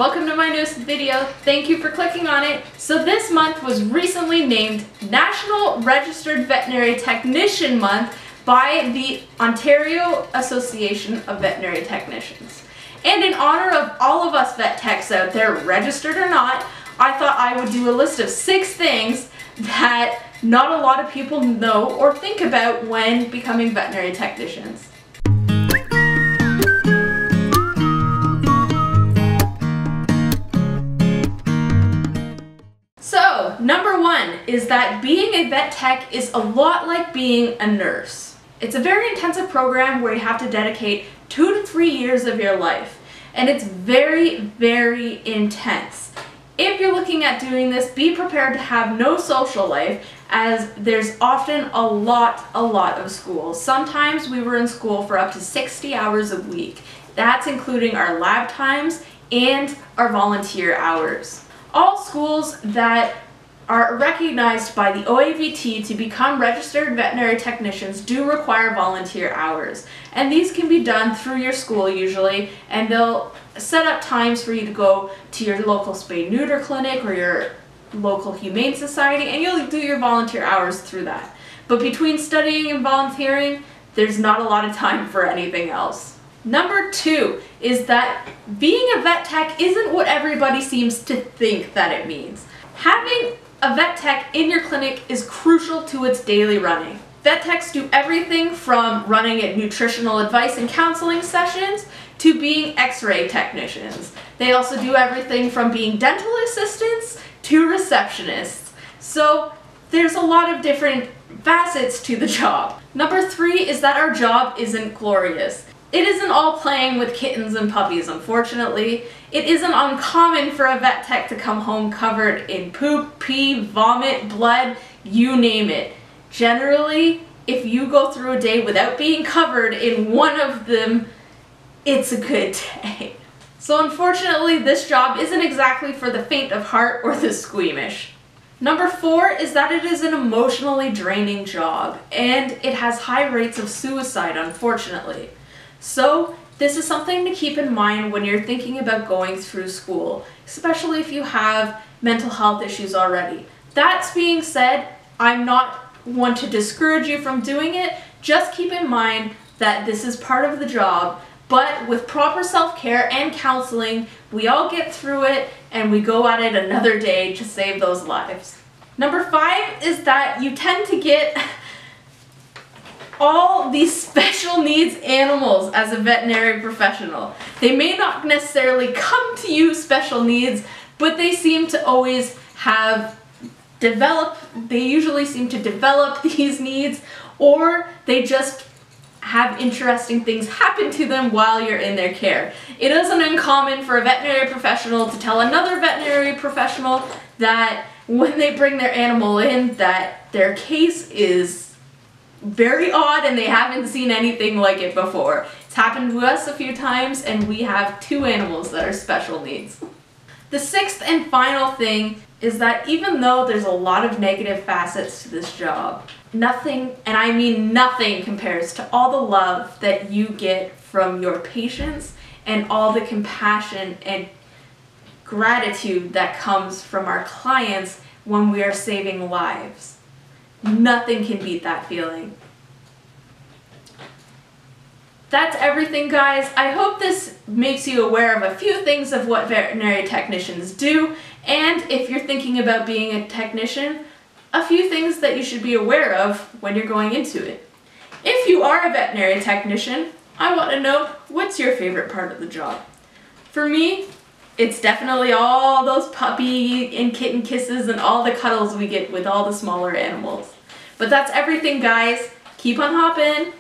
Welcome to my newest video. Thank you for clicking on it. So this month was recently named National Registered Veterinary Technician Month by the Ontario Association of Veterinary Technicians. And in honor of all of us vet techs out there, registered or not, I thought I would do a list of 6 things that not a lot of people know or think about when becoming veterinary technicians. So, number 1 is that being a vet tech is a lot like being a nurse. It's a very intensive program where you have to dedicate 2 to 3 years of your life, and it's very, very intense. If you're looking at doing this, be prepared to have no social life, as there's often a lot of school. Sometimes we were in school for up to 60 hours a week. That's including our lab times and our volunteer hours. All schools that are recognized by the OAVT to become registered veterinary technicians do require volunteer hours. And these can be done through your school usually, and they'll set up times for you to go to your local spay-neuter clinic or your local humane society, and you'll do your volunteer hours through that. But between studying and volunteering, there's not a lot of time for anything else. Number 2 is that being a vet tech isn't what everybody seems to think that it means. Having a vet tech in your clinic is crucial to its daily running. Vet techs do everything from running at nutritional advice and counseling sessions to being x-ray technicians. They also do everything from being dental assistants to receptionists. So there's a lot of different facets to the job. Number 3 is that our job isn't glorious. It isn't all playing with kittens and puppies, unfortunately. It isn't uncommon for a vet tech to come home covered in poop, pee, vomit, blood, you name it. Generally, if you go through a day without being covered in one of them, it's a good day. So unfortunately, this job isn't exactly for the faint of heart or the squeamish. Number 4 is that it is an emotionally draining job, and it has high rates of suicide, unfortunately. So this is something to keep in mind when you're thinking about going through school, especially if you have mental health issues already. That being said, I'm not one to discourage you from doing it. Just keep in mind that this is part of the job, but with proper self-care and counseling, we all get through it and we go at it another day to save those lives. Number 5 is that you tend to get all these special needs animals as a veterinary professional. They may not necessarily come to you special needs, but they seem to always they usually seem to develop these needs, or they just have interesting things happen to them while you're in their care. It isn't uncommon for a veterinary professional to tell another veterinary professional that when they bring their animal in, that their case is very odd and they haven't seen anything like it before. It's happened to us a few times, and we have 2 animals that are special needs. The 6th and final thing is that even though there's a lot of negative facets to this job, nothing, and I mean nothing, compares to all the love that you get from your patients and all the compassion and gratitude that comes from our clients when we are saving lives. Nothing can beat that feeling. That's everything, guys. I hope this makes you aware of a few things of what veterinary technicians do, and if you're thinking about being a technician, a few things that you should be aware of when you're going into it. If you are a veterinary technician, I want to know, what's your favorite part of the job? For me, it's definitely all those puppy and kitten kisses and all the cuddles we get with all the smaller animals. But that's everything, guys. Keep on hopping.